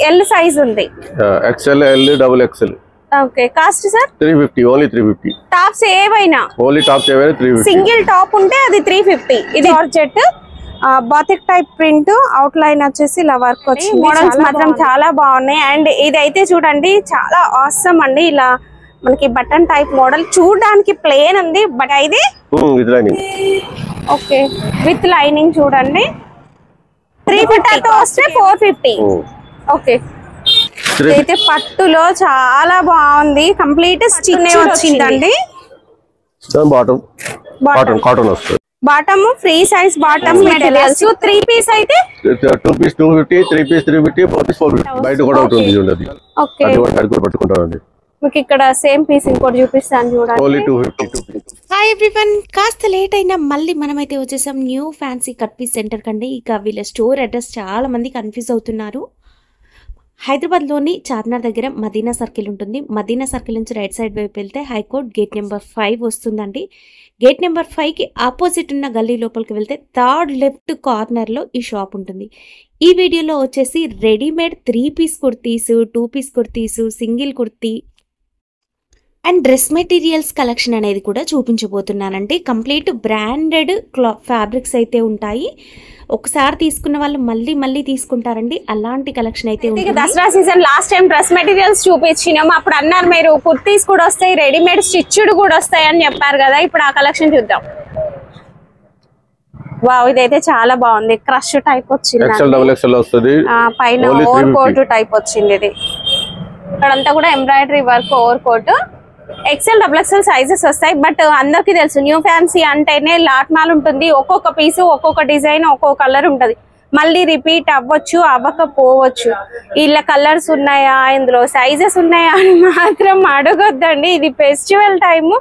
L size ఉంది, XL, L, double XL. Okay. Cost sir 350, only 350. Tops ఏవైనా, only tops ఏవైనా 350. Single top ఉంటే అది 350. ఇది georgette batik type print, out line వచ్చేసి ఇలా వర్క్ వచ్చింది. మోడల్స్ మాత్రం చాలా బాగున్నాయి. అండ్ ఇదైతే చూడండి చాలా ఆసమ్ అండి. ఇలా మనకి బటన్ టైప్ మోడల్, చూడడానికి ప్లేన్ ఉంది బట్ ఇది ఓకే విత్ లైనింగ్. చూడండి 350 తో వస్తే 450. ఓకే. ఇదైతే పట్టులో చాలా బాగుంది, కంప్లీట్ స్టిచ్ వచ్చిందండి. Bottom free size bottom materials. 3 piece అయితే 2 పీస్ 250, 3 పీస్ 350, 4 పీస్ 450. బయట కూడా ఉంటుంది చూడండి. ఓకే. అది పట్టుకుంటారండి. మీకు ఇక్కడ సేమ్ పీస్ ఇంకోటి చూపిస్తాను చూడండి. ఓన్లీ 250. హాయ్ ఎవ్రీవన్, కాస్త లేట్ అయినా మళ్ళీ మనమైతే వచ్చేసాం new fancy cut piece center కండి. ఇక వీళ్ళ స్టోర్ అడ్రస్ చాలా మంది కన్ఫ్యూజ్ అవుతున్నారు. హైదరాబాద్లోని చార్మినార్ దగ్గర మదీనా సర్కిల్ ఉంటుంది. మదీనా సర్కిల్ నుంచి రైట్ సైడ్ వైపు వెళ్తే హైకోర్ట్ గేట్ నెంబర్ 5 వస్తుందండి. గేట్ నెంబర్ 5కి ఆపోజిట్ ఉన్న గల్లీ లోపలికి వెళ్తే థర్డ్ లెఫ్ట్ కార్నర్లో ఈ షాప్ ఉంటుంది. ఈ వీడియోలో వచ్చేసి readymade 3 piece kurtis, 2 piece kurtis, single kurti and dress materials collection అనేది కూడా చూపించబోతున్నానండి. కంప్లీట్ బ్రాండెడ్ ఫ్యాబ్రిక్స్ అయితే ఉంటాయి. ఒకసారి తీసుకున్న వాళ్ళు మళ్ళీ మళ్ళీ తీసుకుంటారండి, అలాంటి కలెక్షన్ అయితే ఉంటుంది. Dasara season last time dress materials చూపించినాం, అప్పుడు అన్నారు మీరు కుర్తీస్ కూడా వస్తాయి, రెడీమేడ్ స్టిచ్డ్ కూడా వస్తాయి అని చెప్పారు కదా. ఇప్పుడు ఆ కలెక్షన్ చూద్దాం. వావ్, ఇదైతే చాలా బాగుంది. క్రష్ టైప్ వచ్చింది, పైన ఓవర్ కోట్ టైప్ వచ్చింది. ఇది ఇక్కడంతా కూడా embroidery work, over coat. XL, double XL sizes వస్తాయి. బట్ అందరికి తెలుసు న్యూ ఫ్యాన్సీ అంటేనే లాట్ మాల్ ఉంటుంది. ఒక్కొక్క పీసు, ఒక్కొక్క డిజైన్, ఒక్కొక్క కలర్ ఉంటది. మళ్ళీ రిపీట్ అవ్వచ్చు, అవ్వకపోవచ్చు. ఇలా కలర్స్ ఉన్నాయా, ఇందులో సైజెస్ ఉన్నాయా అని మాత్రం అడగొద్దండి. ఇది ఫెస్టివల్ టైము,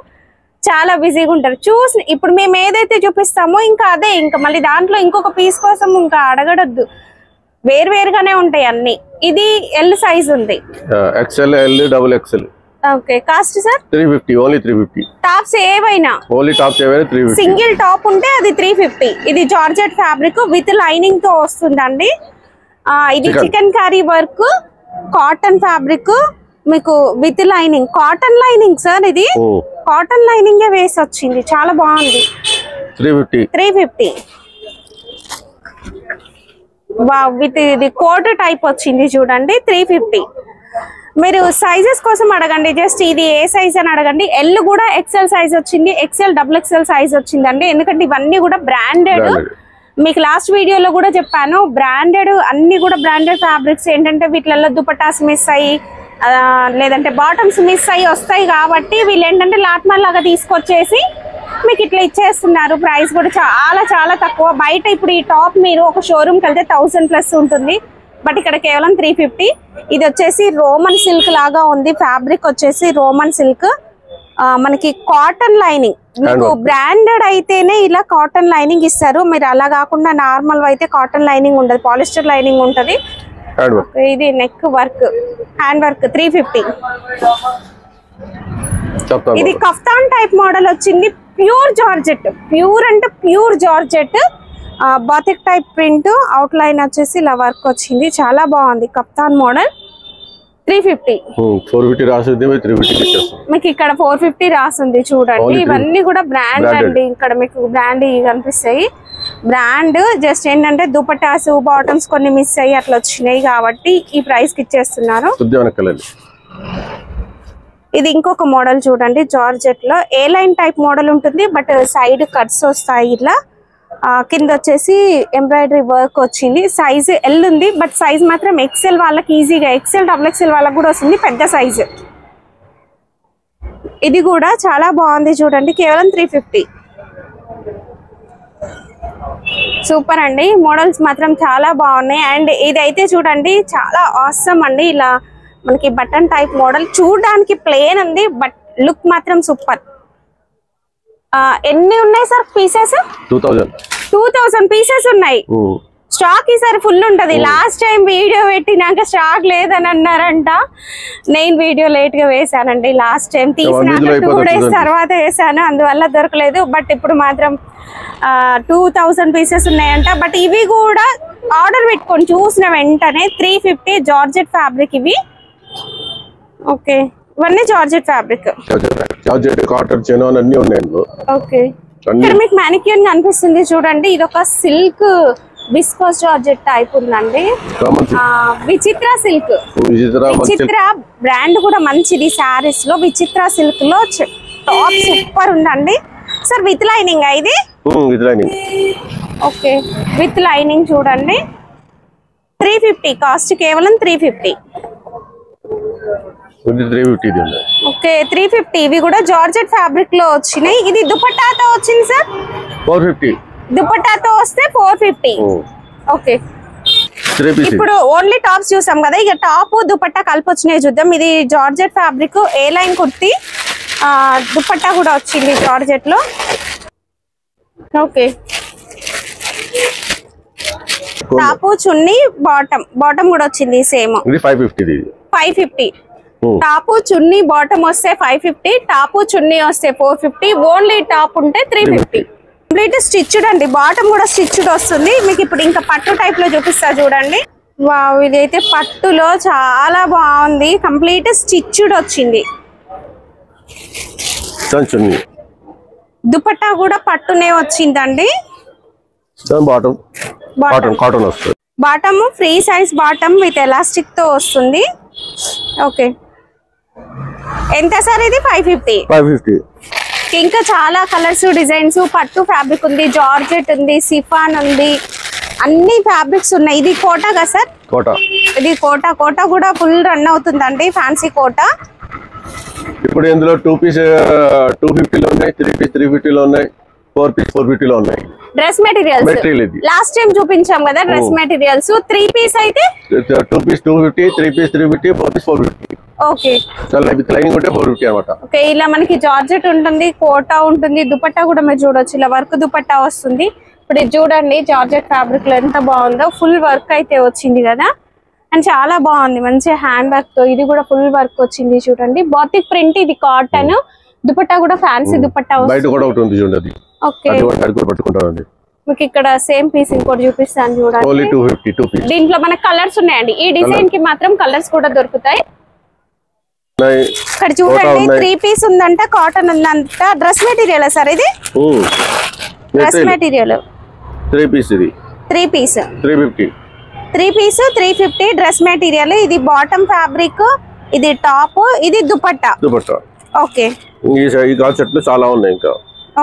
చాలా బిజీగా ఉంటారు. చూసి ఇప్పుడు మేము ఏదైతే చూపిస్తామో ఇంకా అదే, ఇంకా మళ్ళీ దాంట్లో ఇంకొక పీస్ కోసం ఇంకా అడగడద్దు. వేరువేరుగానే ఉంటాయి అన్ని. ఇది ఎల్ సైజ్ ఉంది, XL, L, double XL. Okay. Cost sir 350, only 350. Tops ఏవైనా, ఓన్లీ టాప్స్ ఏవైనా 350. సింగిల్ టాప్ ఉంటే అది 350. ఇది జార్జెట్ ఫ్యాబ్రిక్ విత్ లైనింగ్ తో వస్తుందండి. ఇది chikankari work, cotton fabric మీకు with lining, cotton lining sir. ఇది కాటన్ లైనింగ్ వేసి వచ్చింది, చాలా బాగుంది. 350. వావ్, విత్ ఇది కోట్ టైప్ వచ్చింది చూడండి. 350. మీరు సైజెస్ కోసం అడగండి, జస్ట్ ఇది ఏ సైజ్ అని అడగండి. ఎల్ కూడా ఎక్సెల్ సైజ్ వచ్చింది, ఎక్సెల్, డబుల్ ఎక్సెల్ సైజ్ వచ్చిందండి. ఎందుకంటే ఇవన్నీ కూడా బ్రాండెడ్. మీకు లాస్ట్ వీడియోలో కూడా చెప్పాను, బ్రాండెడ్ అన్ని కూడా బ్రాండెడ్ ఫ్యాబ్రిక్స్. ఏంటంటే వీటిలలో దుపటాస్ మిస్ అయ్యి లేదంటే బాటమ్స్ మిస్ అయ్యి వస్తాయి కాబట్టి వీళ్ళు ఏంటంటే లాట్మాల్ లాగా తీసుకొచ్చేసి మీకు ఇట్లా ఇచ్చేస్తున్నారు. ప్రైస్ కూడా చాలా చాలా తక్కువ. బయట ఇప్పుడు ఈ టాప్ మీరు ఒక షోరూమ్కి వెళ్తే 1000+ ఉంటుంది, బట్ ఇక్కడ కేవలం 350. ఇది వచ్చేసి రోమన్ సిల్క్ లాగా ఉంది. ఫ్యాబ్రిక్ వచ్చేసి రోమన్ సిల్క్, మనకి కాటన్ లైనింగ్. మీకు బ్రాండెడ్ అయితేనే ఇలా కాటన్ లైనింగ్ ఇస్తారు. మీరు అలా కాకుండా నార్మల్ అయితే కాటన్ లైనింగ్ ఉండదు, పాలిస్టర్ లైనింగ్ ఉంటది. ఇది నెక్ వర్క్, హ్యాండ్ వర్క్. 350. ఇది కఫ్తాన్ టైప్ మోడల్ వచ్చింది. ప్యూర్ జార్జెట్, ప్యూర్ అంటే pure georgette, batik type print, out line వచ్చేసి ఇలా వర్క్ వచ్చింది. చాలా బాగుంది కప్తాన్ మోడల్. 350. 450 రాసింది, 350 మీకు ఇక్కడ 450 రాసింది చూడండి. ఇవన్నీ కూడా బ్రాండ్ అండి. ఇక్కడ మీకు బ్రాండ్ కనిపిస్తాయి. బ్రాండ్ జస్ట్ ఏంటంటే దుపటాస్, బాటమ్స్ కొన్ని మిస్ అయ్యి అట్లా వచ్చినాయి కాబట్టి ఈ ప్రైస్ కి ఇచ్చేస్తున్నారు. ఇది ఇంకొక మోడల్ చూడండి, జార్జెట్ లో ఏ లైన్ టైప్ మోడల్ ఉంటుంది, బట్ సైడ్ కట్స్ వస్తాయి. ఇట్లా కింద వచ్చేసి ఎంబ్రాయిడరీ వర్క్ వచ్చింది. సైజ్ ఎల్ ఉంది, బట్ సైజ్ మాత్రం ఎక్సెల్ వాళ్ళకి ఈజీగా, ఎక్సెల్, డబుల్ ఎక్సెల్ వాళ్ళకి కూడా వస్తుంది పెద్ద సైజు. ఇది కూడా చాలా బాగుంది చూడండి, కేవలం 350. సూపర్ అండి, మోడల్స్ మాత్రం చాలా బాగున్నాయి. అండ్ ఇదైతే చూడండి చాలా ఆసమ్ అండి. ఇలా మనకి బటన్ టైప్ మోడల్, చూడడానికి ప్లేన్ ఉంది బట్ లుక్ మాత్రం సూపర్. ఎన్ని ఉన్నాయి సార్ పీసెస్? 2000 పీసెస్ ఉన్నాయి. స్టాక్ ఈసారి ఫుల్ ఉంటది. లాస్ట్ టైం వీడియో పెట్టినాక స్టాక్ లేదని అన్నారంట. నేను వీడియో లేట్ గా వేసానండి. లాస్ట్ టైం తీసినాక 2 days తర్వాత వేసాను, అందువల్ల దొరకలేదు. బట్ ఇప్పుడు మాత్రం 2000 పీసెస్ ఉన్నాయంట. బట్ ఇవి కూడా ఆర్డర్ పెట్టుకొని చూసిన వెంటనే 350 జార్జెట్ ఫ్యాబ్రిక్ ఇవి. ఓకే, ఇవన్నీ జార్జెట్ ఫ్యాబ్రిక్, జార్జెట్ కాటన్ చెనాన్ అన్ని ఉన్నాయి. ఓకే, ఇక్కడ మీకు మ్యానిక్యూర్ కనిపిస్తుంది చూడండి. ఇది ఒక సిల్క్ విస్కోస్ జార్జెట్ టైప్ ఉందండి. విచిత్ర సిల్క్, విచిత్ర బ్రాండ్ కూడా మంచిది. శారీస్ లో విచిత్ర సిల్క్ లో టాప్ సూపర్ ఉందండి సార్. విత్ లైనింగ్ ఇది, ఓకే, విత్ లైనింగ్ చూడండి. 350 కాస్ట్, కేవలం 350. ఓకే, 350. ఇవి కూడా జార్జెట్ ఫ్యాబ్రిక్ లో వచ్చినాయి. ఇది దుపట్టాతో వచ్చింది సార్, 450. దుపట్టాతో వస్తే 450. ఓకే, ఇప్పుడు ఓన్లీ టాప్స్ చూసాం కదా, ఇక టాప్ దుపట్టా కలిపి వచ్చినాయి చూద్దాం. ఇది జార్జెట్ ఫ్యాబ్రిక్, ఏ లైన్ కుర్తి, దుపట్టా కూడా వచ్చింది జార్జెట్ లో. ఓకే, టాప్ చున్నీ బాటమ్ కూడా వచ్చింది సేమ్. 550. టాప్ చున్నీ బాటమ్ వస్తే 550, టాప్ చున్నీ వస్తే 450, ఓన్లీ టాప్ ఉంటే 350. కంప్లీట్ స్టిచ్డ్ అండి, బాటమ్ కూడా స్టిచ్డ్ వస్తుంది మీకు. ఇప్పుడు ఇంకా పట్టు టైప్ లో చూపిస్తా చూడండి. వావ్, ఇదైతే పట్టులో చాలా బాగుంది, కంప్లీట్ స్టిచ్డ్ వచ్చింది. దుపట్టా కూడా పట్టునే వచ్చిందండి. Bottom free size bottom with elastic తో వస్తుంది. ఓకే, ఎంత సార్ ఇది? 550. ఇంకా చాలా కలర్స్, డిజైన్స్, పట్టు ఫ్యాబ్రిక్ ఉంది, జార్జెట్ ఉంది, సిఫాన్ ఉంది, అన్ని ఫ్యాబ్రిక్స్ ఉన్నాయి. ఇది కోటా కదా సార్? ఇది కోటా కూడా ఫుల్ రన్ అవుతుందండి, ఫ్యాన్సీ కోటా. ఇప్పుడు ఇందులో 2 పీస్ 250 లో ఉన్నాయి, 3 పీస్ 350 లో ఉన్నాయి, 4 పీస్ 450 లో ఉన్నాయి. డ్రెస్ మెటీరియల్స్ లాస్ట్ టైం చూపించాం కదా, డ్రెస్ మెటీరియల్స్. 3 పీస్ అయితే 2 piece 250, 3 piece 350, 4 piece 450. Okay, lining ఉంటే 450 అన్నమాట. ఓకే, ఇలా మనకి జార్జెట్ ఉంటుంది, కోటా ఉంటుంది, దుపట్టా కూడా మీరు చూడొచ్చు, ఇలా వర్క్ దుపట్టా వస్తుంది. ఇప్పుడు ఇది చూడండి, జార్జెట్ ఫ్యాబ్రిక్ లో ఎంత బాగుందో, ఫుల్ వర్క్ అయితే వచ్చింది కదా, అండ్ చాలా బాగుంది, మంచి హ్యాండ్ వర్క్ తో. ఇది కూడా ఫుల్ వర్క్ వచ్చింది చూడండి, బాతిక్ ప్రింట్. ఇది కాటన్, దుపట్టా కూడా ఫ్యాన్సీ దుపట్టా వస్తుంది. ఓకే, మీకు ఇక్కడ సేమ్ పీస్ ఇంకోటి చూపిస్తాను చూడండి. దీంట్లో మనకి కలర్స్ ఉన్నాయండి. ఈ డిజైన్ కి మాత్రం కలర్స్ కూడా దొరుకుతాయి. ఇక్కడ చూడండి, 3 పీస్ ఉందంట, కాటన్ ఉందంట. డ్రెస్ మెటీరియల్ సార్ ఇది? డ్రెస్ మెటీరియల్ 3 పీస్, ఇది 3 పీస్ 350. 3 piece 350 dress material. ఇది బాటమ్ ఫ్యాబ్రిక్, ఇది టాప్, ఇది దుపట్టా. ఓకే, ఈ కాన్సెప్ట్ లో చాలా ఉన్నాయి ఇంకా.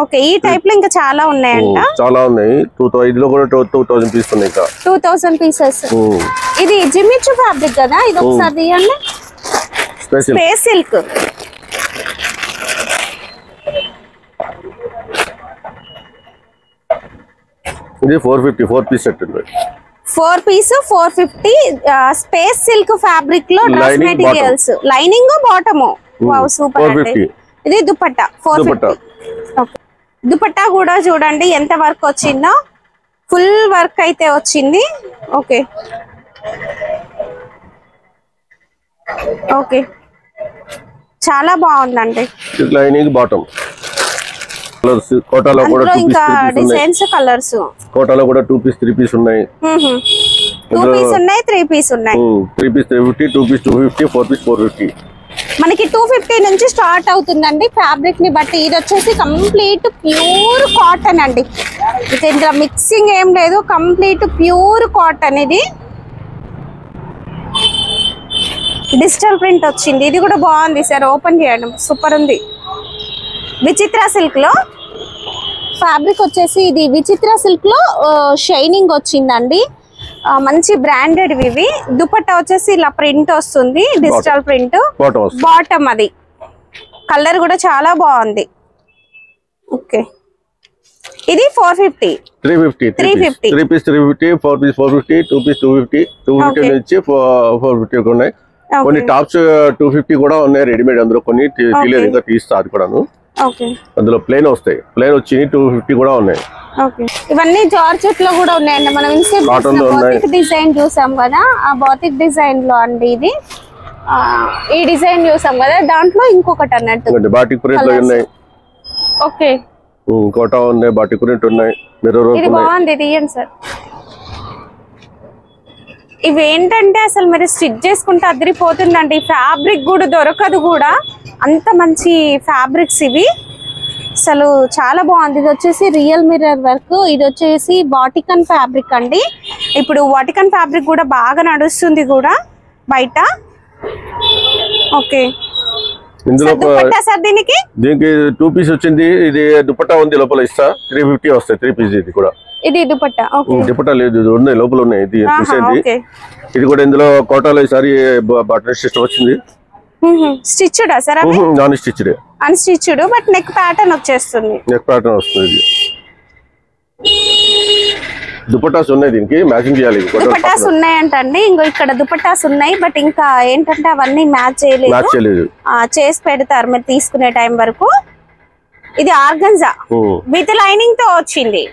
ఓకే, ఈ టైప్ లో ఇంకా చాలా ఉన్నాయంట. చాలా ఉన్నాయి. 2000 లో కూడా 2000 పీస్ ఉన్నాయి ఇంకా. 2000 పీసెస్. ఇది జిమ్మిచు ఫ్యాబ్రిక్ కదా, ఇది ఒకసారి తీయండి. Space silk. ఇది 450, 4 పీస్ సెట్ ఉంది. 4 పీస్ 450 స్పేస్ సిల్క్ ఫ్యాబ్రిక్ లో dress materials, lining bottom. Wow, super అండి. ఇది దుపట్టా 450. ఓకే, దుపట్టా కూడా చూడండి ఎంత వర్క్ వచ్చిందో, ఫుల్ వర్క్ అయితే వచ్చింది. ఓకే, ఓకే, చాలా బాగుందండి. లైనింగ్ బాటమ్ కలర్స్, కోటాలో కూడా 2 పీస్ 3 పీస్ డిజైన్స్, కలర్స్. కోటాలో కూడా 2 పీస్ 3 పీస్ ఉన్నాయి. 2 పీస్ ఉన్నాయి, 3 పీస్ ఉన్నాయి. 3 పీస్ 350, 2 పీస్ 250, 4 పీస్ 450. మనకి 250 నుంచి స్టార్ట్ అవుతుందండి ఫ్యాబ్రిక్ ని బట్టి. ఇది వచ్చేసి కంప్లీట్ ప్యూర్ కాటన్ అండి, ఇందులో మిక్సింగ్ ఏం లేదు, కంప్లీట్ ప్యూర్ కాటన్. ఇది డిజిటల్ ప్రింట్ వచ్చింది. ఇది కూడా బాగుంది సార్, ఓపెన్ చేయడం సూపర్ ఉంది. విచిత్ర సిల్క్ లో ఫ్యాబ్రిక్ వచ్చేసి, ఇది విచిత్ర సిల్క్ లో షైనింగ్ వచ్చిందండి, మంచి బ్రాండెడ్ ఇవి. దుపట్టా వచ్చేసి ఇలా ప్రింట్ వస్తుంది, డిజిటల్ ప్రింట్. బాటమ్ అది కలర్ కూడా చాలా బాగుంది. ఓకే, ఇది 450. 350. 3 పీస్ 350, 4 పీస్ 450, 2 పీస్ 250, 250 నుంచి 450 ఉన్నాయి. కొన్ని టాప్స్ 250 కూడా ఉన్నాయి రెడీమేడ్, అందులో కొన్ని తీయలేదు ఇంకా, తీస్తా అది కూడాను. ఓకే అందులో ప్లేన్ వస్తాయి, ప్లేన్ వచ్చి 250 కూడా ఉన్నాయి. ఓకే ఇవన్నీ జార్జెట్ లో కూడా ఉన్నాయండి. మనం బాతిక్ డిజైన్ చూసాం కదా, ఆ బాతిక్ డిజైన్ లో అండి ఇది ఈ డిజైన్ చూసాం కదా, దాంట్లో ఇంకొకటి అన్నట్టు బాటిక్ ప్రింట్ లో ఉన్నాయి. ఓకే కోటా ఉన్నాయి, బాటిక్ ప్రింట్ ఉన్నాయి, మిర్రర్ వర్క్ ఇది బాగుంది. తీయండి సార్. ఇవి ఏంటంటే అసలు మీరు స్టిచ్ చేసుకుంటే అదిరిపోతుందండి. ఫ్యాబ్రిక్ కూడా దొరకదు కూడా, అంత మంచి ఫ్యాబ్రిక్స్ ఇవి. అసలు చాలా బాగుంది. ఇది వచ్చేసి రియల్ మిర్రర్ వర్క్, ఇది వచ్చేసి వాటికన్ ఫ్యాబ్రిక్ అండి. ఇప్పుడు వాటికన్ ఫ్యాబ్రిక్ కూడా బాగా నడుస్తుంది కూడా బయట. ఓకే సార్ దీనికి 2 పీస్ వచ్చింది. ఇది దుపట్టా ఉంది, లోపల ఇస్తా 350 వస్తాయి. 3 పీస్ ఇది కూడా. ఇది దుపట్టా. దుపట్టా లేదు, ఉన్నాయి లోపల ఉన్నాయి. ఇది ఇది కూడా ఇందులో కోటాలో ఈసారి బటన్ సిస్టమ్ వచ్చింది. Stitched sir? Non stitched. Unstitched but neck pattern వచ్చేస్తుంది. నెక్ ప్యాటర్న్ వస్తుంది. దుపట్టాస్ ఉన్నాయి, దీనికి మ్యాచింగ్ చేయాలి. దుపట్టాస్ ఉన్నాయంటండి. ఇంకో ఇక్కడ దుపట్టాస్ ఉన్నాయి, బట్ ఇంకా ఏంటంటే అవన్నీ మ్యాచ్ చేయలేదు. చేసి పెడతారు మీరు తీసుకునే టైం వరకు. ఇది ఆర్గన్జా విత్ లైనింగ్ తో వచ్చింది.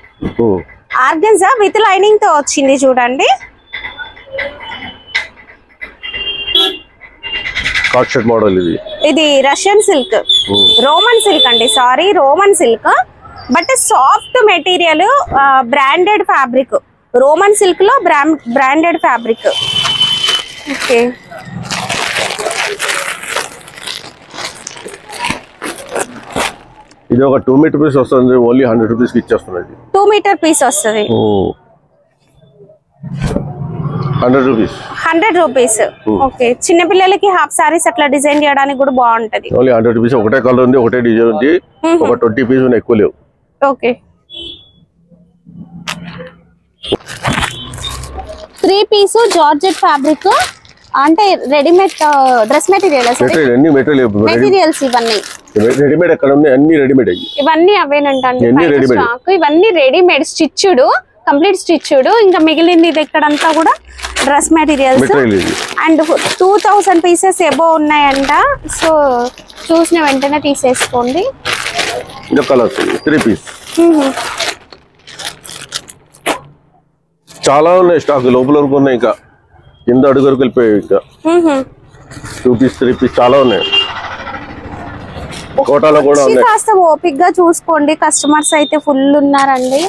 ఆర్గన్జా విత్ లైనింగ్ తో వచ్చింది చూడండి. కాట్ షర్ట్ మోడల్ ఇది. ఇది రష్యన్ సిల్క్, రోమన్ సిల్క్ అండి. Sorry, Roman silk but soft material, branded fabric. Roman silk లో బ్రాండెడ్ ఫ్యాబ్రిక్. ఓకే ఇది ఒక 2 మీటర్ పీస్ వస్తుంది. ఓన్లీ 100 రూపీస్ కి ఇచ్చేస్తున్నది. 2 మీటర్ పీస్ వస్తుంది. 100 రూపీస్. ఓకే చిన్న పిల్లలకి హాఫ్ సారీస్ అట్లా డిజైన్ చేయడానికి కూడా బాగుంటది. Only 100 rupees. ఒకటే కలర్ ఉంది, ఒకటే డిజైన్ ఉంది. ఒక 20 పీస్ ఉన్నాయి, ఎక్కువ లేవు. ఓకే 3 పీస్ జార్జెట్ ఫ్యాబ్రిక్ అంటే రెడీమేడ్ డ్రెస్ మెటీరియల్స్. అన్ని మెటీరియల్స్ ఇవన్నీ రెడీమేడ్. ఎక్కడ ఉన్నాయి? అన్ని రెడీమేడ్. ఇవన్నీ అవేనంటండి. ఇవన్నీ రెడీమేడ్ స్టిచ్డ్, కంప్లీట్ స్టిచ్డ్. ఇంకా మిగిలింది ఇది ఇక్కడంతా కూడా dress materials. And 2000 pieces above ఉన్నాయంట. సో చూసిన వెంటనే తీసేసుకోండి. 3 పీస్ చాలా ఉన్నాయి. స్టాక్ లోపల వరకు ఉన్నాయి, ఇంకా కింద అడుగు వరకు వెళ్ళిపోయాయి. ఇంకా 2 పీస్ 3 పీస్ చాలా ఉన్నాయి. కోటాలో కూడా ఉన్నాయి. కాస్త ఓపిక్ గా చూసుకోండి, కస్టమర్స్ అయితే ఫుల్ ఉన్నారండి.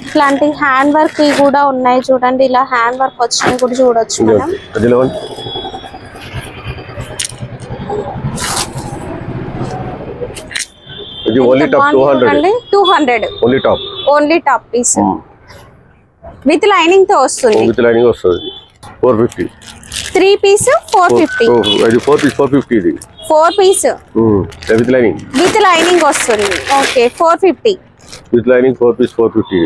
ఇట్లాంటి హ్యాండ్ వర్క్ కూడా ఉన్నాయి చూడండి. ఇలా హ్యాండ్ వర్క్ వచ్చినాయి కూడా చూడొచ్చు మనం. ఇది only top 200. Only top piece with lining తో వస్తుంది. 450. 3 పీస్ 450. ఇది 4 పీస్ 450. ఇది 4 పీస్ విత్ లైనింగ్ వస్తుంది. Okay 450 with lining. 4 piece 450.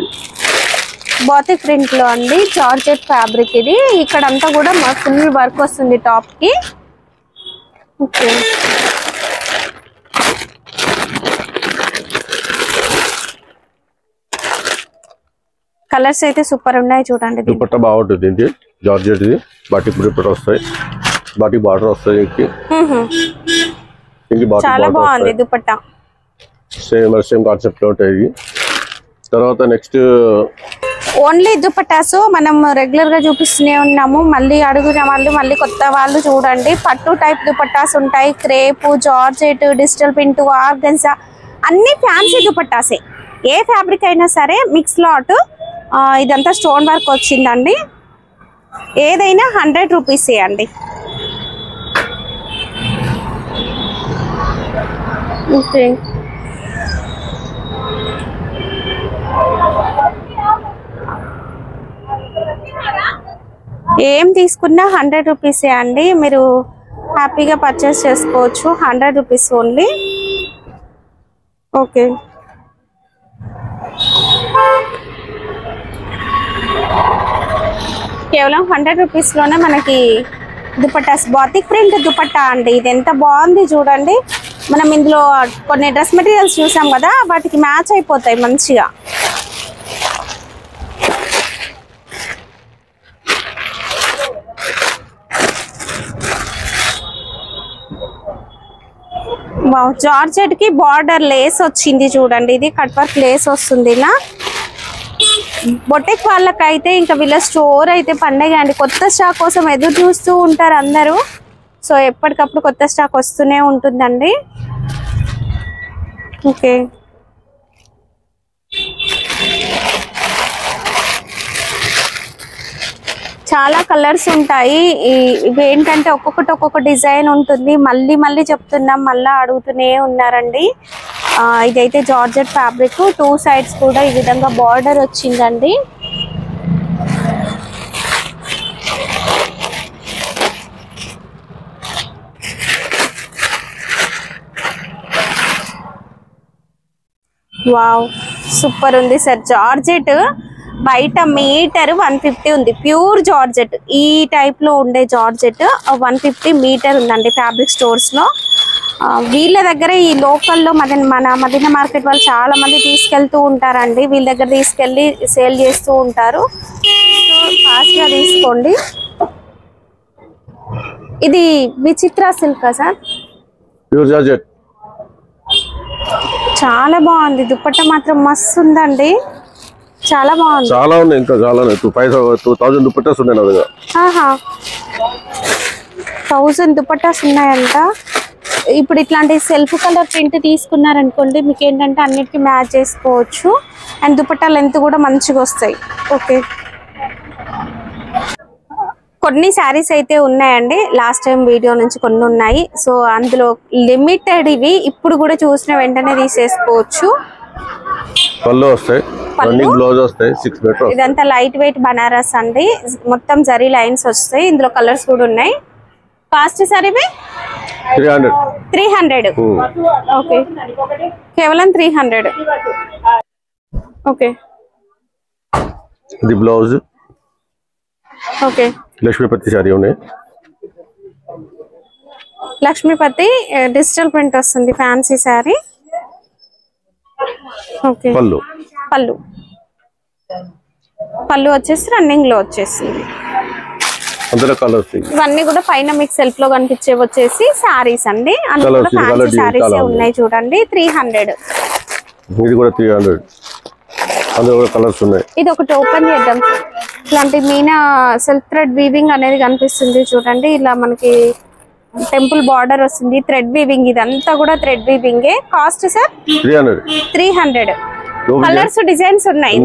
Batik print లో అండి, జార్జెట్ ఫ్యాబ్రిక్. ఇది ఇక్కడ అంతా కూడా ఫుల్ వర్క్ వస్తుంది టాప్ కి. ఓకే కలర్స్ అయితే సూపర్ ఉన్నాయి చూడండి. దుపట్టా బాగుంటుంది. ఇది జార్జెట్, ఇది బాటిక్ ప్రింట్ వస్తాయి, బాటిక్ బార్డర్ వస్తాయి. చాలా బాగుంది దుపట్టా. సేమ్ కాన్సెప్ట్ లో ఉంటాయి. తర్వాత నెక్స్ట్ ఓన్లీ దుపట్టాస్ మనం రెగ్యులర్ గా చూపిస్తూనే ఉన్నాము. మళ్ళీ అడుగున వాళ్ళు, మళ్ళీ కొత్త వాళ్ళు చూడండి. పట్టు టైప్ దుపట్టాస్ ఉంటాయి, crepe, georgette, digital print, organza, అన్ని ఫ్యాన్సీ దుపట్టాసే. ఏ ఫ్యాబ్రిక్ అయినా సరే మిక్స్ లాట్. ఇదంతా స్టోన్ వర్క్ వచ్చిందండి. ఏదైనా 100 రూపీసే అండి. ఓకే ఏం తీసుకున్నా 100 రూపీసే అండి. మీరు హ్యాపీగా పర్చేస్ చేసుకోవచ్చు. 100 రూపీస్ ఓన్లీ. ఓకే కేవలం 100 రూపీస్ లోనే మనకి దుపట్టాస్. బాతిక్ ప్రింట్ దుపట్టా అండి. ఇది ఎంత బాగుంది చూడండి. మనం ఇందులో కొన్ని డ్రెస్ మెటీరియల్స్ చూసాం కదా, వాటికి మ్యాచ్ అయిపోతాయి మంచిగా. జార్జెట్ కి బార్డర్ లేస్ వచ్చింది చూడండి, ఇది కట్ వర్క్ లేస్ వస్తుంది ఇలా. బొటెక్ వాళ్ళకైతే ఇంకా వీళ్ళ స్టోర్ అయితే పండగ అండి. కొత్త స్టాక్ కోసం ఎదురు చూస్తూ ఉంటారు అందరూ. సో ఎప్పటికప్పుడు కొత్త స్టాక్ వస్తూనే ఉంటుందండి. ఓకే, చాలా కలర్స్ ఉంటాయి. ఇవి ఏంటంటే ఒక్కొక్క డిజైన్ ఉంటుంది. మళ్ళీ చెప్తున్నాం, మళ్ళీ అడుగుతూనే ఉన్నారండి. ఇదైతే జార్జెట్ ఫ్యాబ్రిక్, 2 సైడ్స్ కూడా ఈ విధంగా బార్డర్ వచ్చిందండి. వావ్, సూపర్ ఉంది సార్. జార్జెట్ బయట మీటర్ 150 ఉంది, ప్యూర్ జార్జెట్. ఈ టైప్ లో ఉండే జార్జెట్ 150 మీటర్ ఉందండి ఫ్యాబ్రిక్ స్టోర్స్ లో. వీళ్ళ దగ్గర ఈ లోకల్లో మన మదీనా మార్కెట్ వాళ్ళు చాలా మంది తీసుకెళ్తూ ఉంటారండి. వీళ్ళ దగ్గర తీసుకెళ్ళి సేల్ చేస్తూ ఉంటారు. సో ఫాస్ట్ గా తీసుకోండి. ఇది విచిత్ర సిల్క్ సార్, ప్యూర్ జార్జెట్. చాలా బాగుంది. దుపట్టా మాత్రం మస్తు ఉందండి, చాలా బాగుంది. చాలా ఉన్నాయి, ఇంకా చాలా 2000 దుపట్టాస్ ఉన్నాయి నా దగ్గర. 1000 దుపట్టాస్ ఉన్నాయంట. ఇప్పుడు ఇట్లాంటి సెల్ఫ్ కలర్ ప్రింట్ తీసుకున్నారనుకోండి, మీకు ఏంటంటే అన్నిటికీ మ్యాచ్ చేసుకోవచ్చు. అండ్ దుపట్టా లెంత్ కూడా మంచిగా వస్తాయి. ఓకే, కొన్ని శారీస్ అయితే ఉన్నాయండి, లాస్ట్ టైం వీడియో నుంచి కొన్ని ఉన్నాయి. సో అందులో లిమిటెడ్ ఇవి, ఇప్పుడు కూడా చూసిన వెంటనే తీసేసుకోవచ్చు. పళ్ళు వస్తాయి, రన్నింగ్ బ్లౌజ్ వస్తాయి, 6 మీటర్. ఇదంతా లైట్ వెయిట్ బనారస్ అండి, మొత్తం జరీ లైన్స్ వస్తాయి. ఇందులో కలర్స్ కూడా ఉన్నాయి. కాస్ట్ సార్ ఇవి 300. ఓకే, కేవలం 300. ఓకే, ఇది బ్లౌజ్. ఓకే, లక్ష్మీపతి సారీ ఉన్నాయి. లక్ష్మీపతి డిజిటల్ ప్రింట్ వస్తుంది, ఫ్యాన్సీ శారీ. ఓకే, పళ్ళు వచ్చేసి రన్నింగ్ లో వచ్చేసింది. అందులో కలర్స్ ఇవన్నీ కూడా పైన మీకు సెల్ఫ్ లో కనిపించే వచ్చేసి శారీస్ అండి. అందులో కూడా ఫ్యాన్సీ శారీస్ ఉన్నాయి చూడండి. 300. ఇది కూడా 300. అందులో కూడా కలర్స్ ఉన్నాయి. ఇది ఒకటి ఓపెన్ చేద్దాం. ఇలాంటి మీనా సెల్ఫ్ థ్రెడ్ వీవింగ్ అనేది కనిపిస్తుంది చూడండి. ఇలా మనకి టెంపుల్ బార్డర్ వస్తుంది, థ్రెడ్ వీవింగ్. ఇదంతా కూడా thread weaving. Cost sir 300. Colours designs ఉన్నాయి.